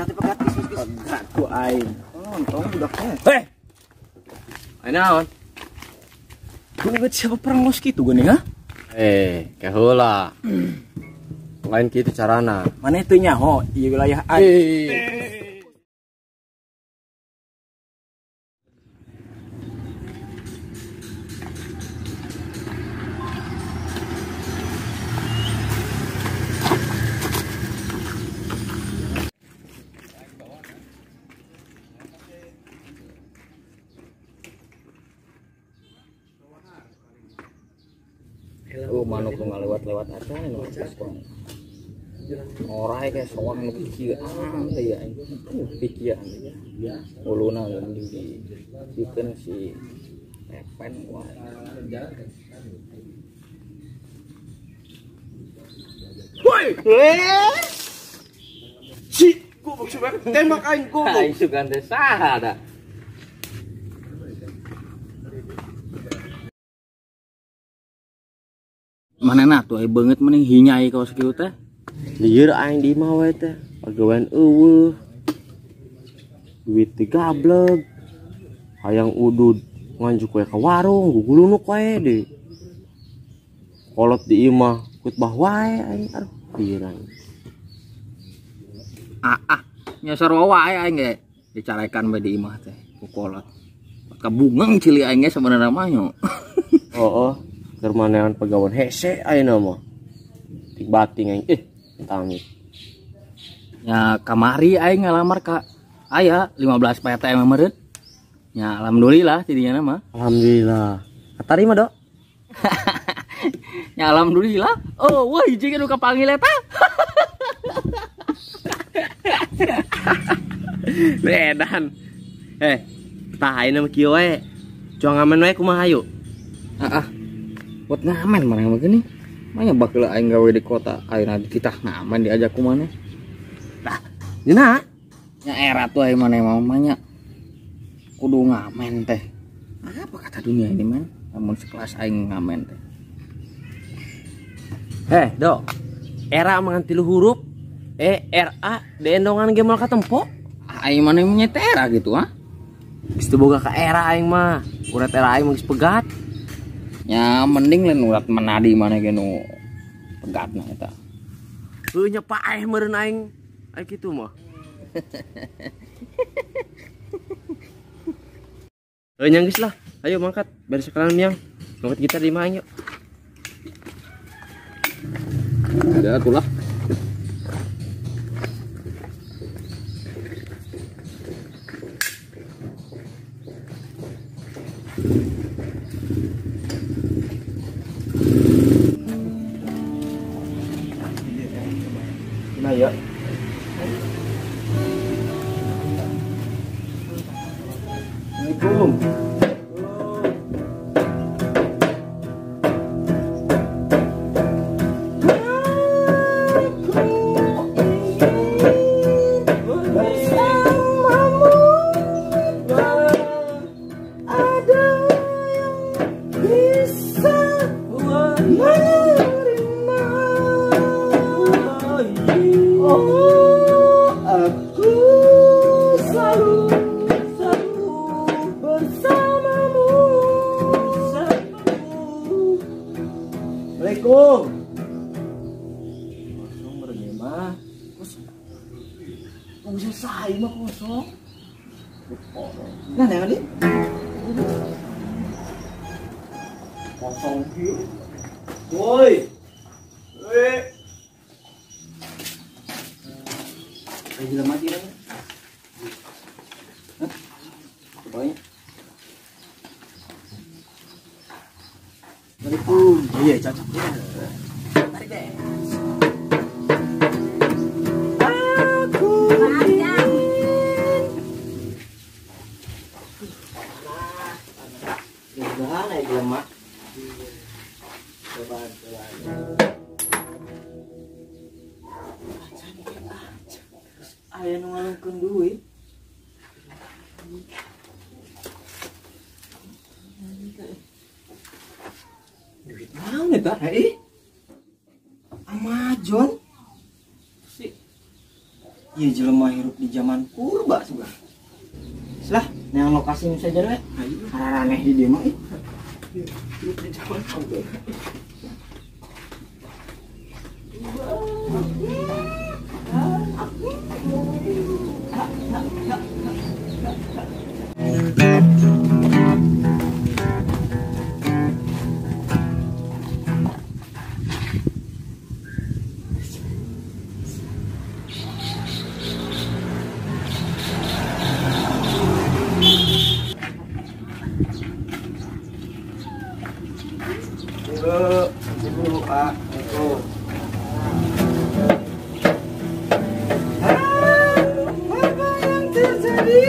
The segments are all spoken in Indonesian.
pegat Pegat ku aing. nonton budak teh. Heh. Aing naon? Gue inget siapa perang los gitu gue nih ha? Kaheula. Lain kitu carana. Mana itu nyaho di wilayah aing. Manuk nu ngalewat-lewat aja nu sekolah. Orai kayak soang nu pikiran teh ya pikiran. Uluna mun dikeun si pepen wah. Woi. Si, goblok sudah tembak aing goblok. Aing sugan teh saha da. Mana nak tuh banget mending hinyai kaos kieu teh. Lieur aing di imah we teh. Pagawean eueuh. Duit teh gablek. Hayang udud nganjuk we ka warung, gugulunuk wae deh. Kolot di imah kut bah wae aing aduh pieuran. Nyasar wae aing ge dicarekan we di imah teh ku kolot. Kabungeng cili aing ge sebenarnya mah nyo. Oh. Keur manehan pegawean hese ayeuna mah. Tik bating aing tangi. Ya kamari aing ngalamar ka aya 15 PTM meureun. Ya alhamdulillah tidinya mah. Alhamdulillah. Katarima dok. Ya alhamdulillah. Oh wah hiji nu kapanggil eta. Bedan. Tah ayeuna mah kieu we. Coang ngamen we kumaha hayu? Buat ngamen mana begini? Manya bakal aing gawe di kota ayeuna kita ngamen diajak ku maneh. Tah, dina nya era tuh aing maneh mamanya kudu ngamen teh. Apa kata dunia ini men? Namun sekelas aing ngamen teh. Dok. Era mangan 3 huruf. RA dendongan ge moal katempo. Aing maneh nya teh era gitu Geus teu boga ka era aing mah. Urat era aing mah geus pegat. Ya mending lain urat menadi mana nu pegatna eta. Heuh nya paeh meureun aing kitu mah. Nyang geus lah. Ayo mangkat bari sekalian miang. Ngawet gitar di imah yuk. Ada atulah. Nah ya. Assalamualaikum. Nomor mah kosong. Selesai mah kosong. Nah, nanti kosong kieu. Woi. Lagi lama mati dah. Hah? Cobain. Assalamualaikum. Iya, cocok ya. Tarik deh. Aku gimana ya lemak? Coba. Aya nu ngalungkeun duit. Duit naon eta? Amazon. Si Iya jelema hirup di zaman purba juga. Selah, yang lokasi nu saja we. Aneh di dieu mah. Hirup di zaman purba. Dulu Pak, itu. Apa yang terjadi?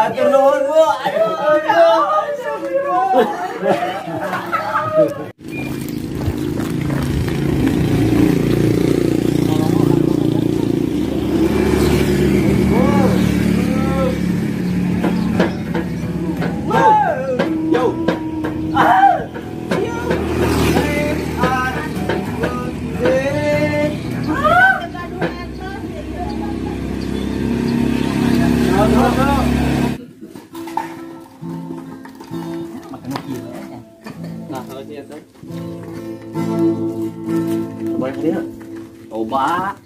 Atur nuhun Bu. Coba dia. Coba.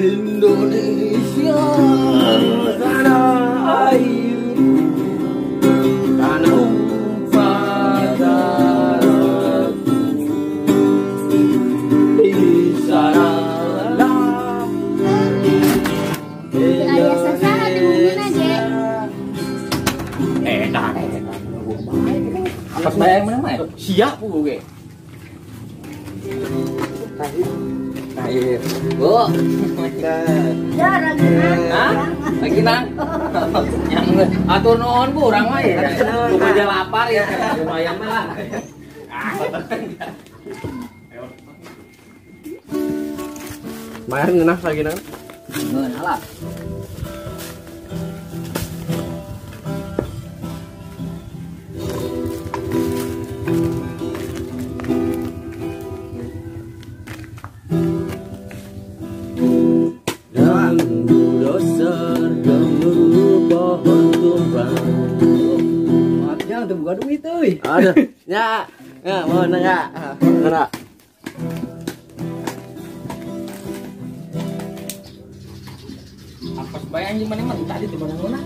Indonesia tanah air, tanah umpah darahku, di sanalah Ayah sasaha dimungkin aja. Apa bayang mana mah? Siap Bu ge. Air. Bu. Ya ranginang. Hah? Lagi nang. Yang atur nuhun Bu urang mah ya. Lumayan lapar ya. Lumayan mah lah. Mayar ngeunah lagi nang. Ngeunah lah. Jangan tuh buka duit euy. Aduh, nya. Ya, mau enggak? Enggak. Apa bayang gimana mah tadi di mana-mana.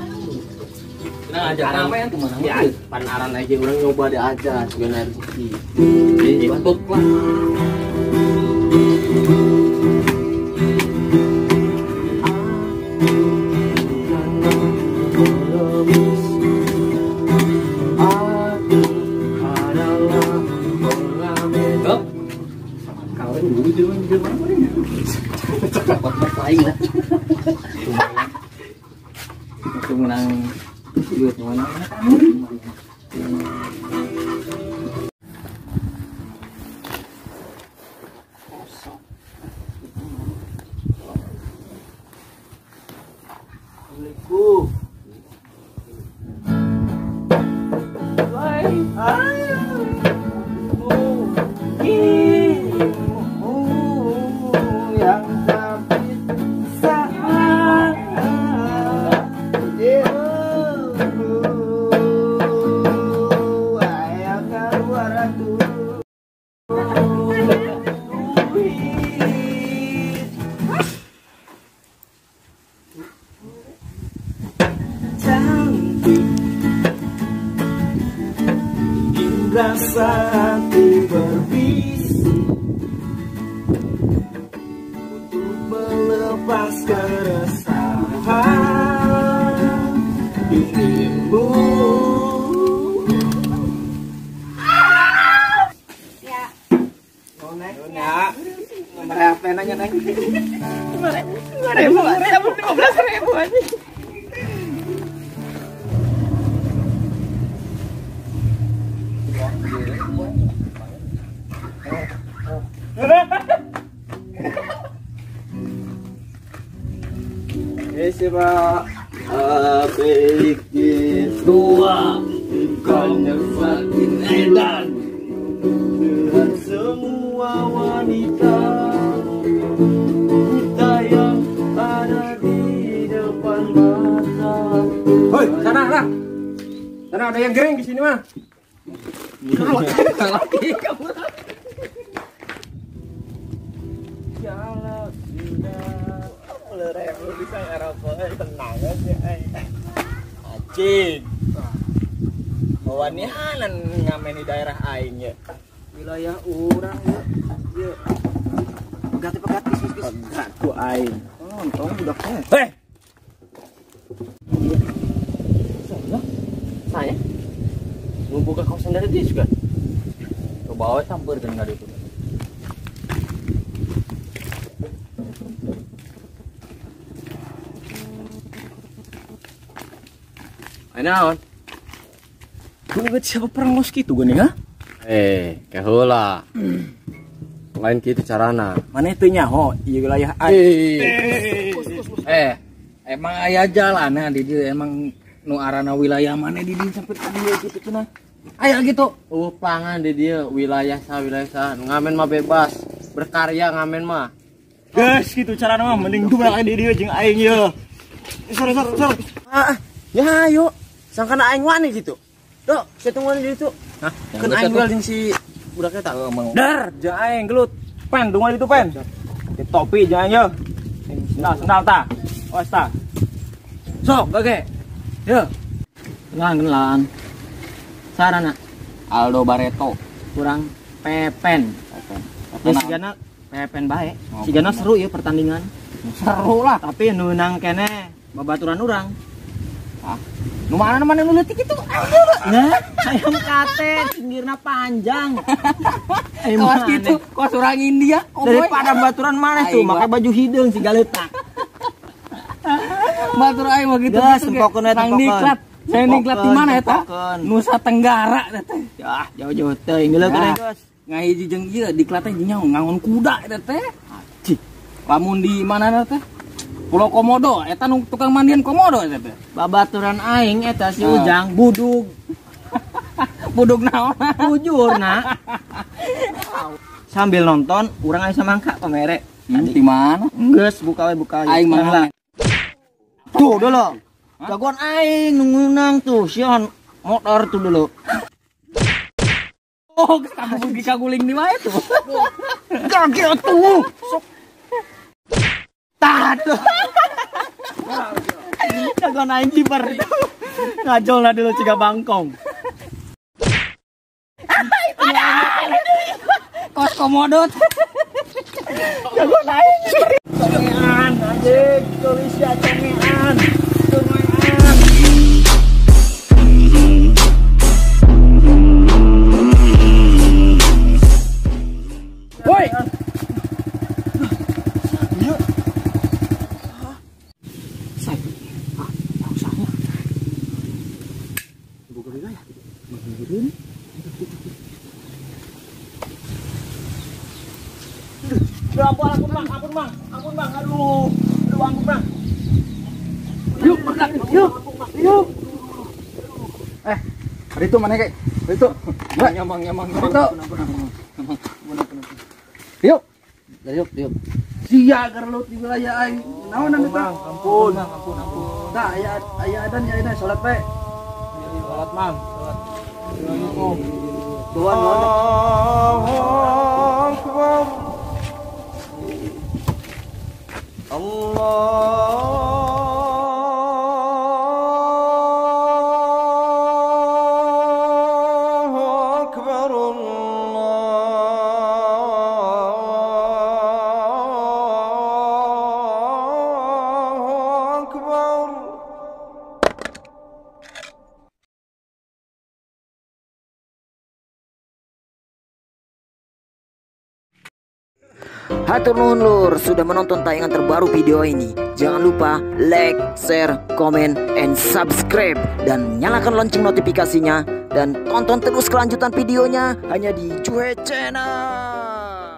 Nah, aja apa yang kemana? Ya, panaran aja orang nyoba deh aja, sebenarnya rezeki. Bentuk lah. Kawin dulu di mana ini? Cepat lain lah. Itu menang duit mana? Rasaku berbisik untuk melepas keresahan dirimu. Ya. Oh, Nek. Nomor HP nanya, Nek. Nomor 15.000 aja. Isra pikir tua bukannya makin edan dengan semua wanita kita yang ada di depan mata. Hoi, sana. Sana ada yang gering di sini mah. Lagi kamu. Kalau sudah lerep bisa ngarapoi tenang aja acing bawanianan ngamen di daerah aing ya wilayah urang ya pegat kis pegat ku aing tong budak teh Saya mau buka kawasan dari dia juga. Coba aja samper kan dari itu. Naon? Gue nggak siapa perang moskitu gue nih ha? Keheula. Lain kitu carana. Mana itu nyaho? Iya wilayah aing. Emang aya jalan di dieu emang nu arana wilayah mana di dieu sampai tadi gitu cenah. Aya gitu. Pangan di dia wilayah sah ngamen mah bebas. Berkarya ngamen mah. Guys, gitu carana mah mending duel di dieu jeung aing ye. Sor. Ya ayo. Sangkana aing wani gitu. Dok, saya tunggu di situ. Hah? Kan aing duel jeung si budak eta. Dar, jeung aing gelut. Pen, tunggu di situ pen. Di topi jeung aing ye. Sendal ta. Os ta. Sok, gage. Yo. Kenalan. Sarana Aldo Barreto kurang Pepen. Ya sigana Pepen bae. sigana seru ya pertandingan. Seru lah. Tapi nu menang kene babaturan urang. Nu mana nu leutik itu? Nah, ayam kate pinggirna panjang. Kawas gitu, kawas orang India. Daripada baturan mana tuh, pakai baju hideung si galetak. Batur aing mah gitu. Gas, tempokeun eta Nang diklat. Saya diklat di mana eta? Nusa Tenggara eta. Ya, jauh-jauh teh geuleuh kene, Gas. Ngahiji jeung ieu diklat teh nyaho ngangon kuda eta teh. Lamun di mana teh? Pulau Komodo, eta nu tukang mandian Komodo eta teh. Babaturan aing eta si Ujang budug. Budug naon? Bujurna. Sambil nonton, urang aya samangka pamere. Di mana? Geus buka we buka. Aing mah. Tuh dulu. Jagoan aing nungunang tuh, sion motor tuh dulu. Oh, kamu pergi kaguling di wae tuh. Kaki atuh. Tadu. Jagoan aing kiper. Ngajolna dulu ciga bangkong. Kos Komodo. Jagoan aing. Cengean anjing, tulis ya cengean. Woi. Ampun bang, aduh ampun bang. Yuk, yuk. Hari itu mana kayak? Hari itu. Nyamang. Itu. Yuk. Yuk. Sia agar lu di wilayah aing. Naon anu bang? Ampun. Dah aya adan ya salat bae. Salat mang. Assalamualaikum. Tuhan Allahu Akbar. Allahu Akbar. Allahu Akbar. Hatur nuhun lur sudah menonton tayangan terbaru video ini. Jangan lupa like, share, komen, and subscribe. Dan nyalakan lonceng notifikasinya. Dan tonton terus kelanjutan videonya hanya di Cuhe Channel.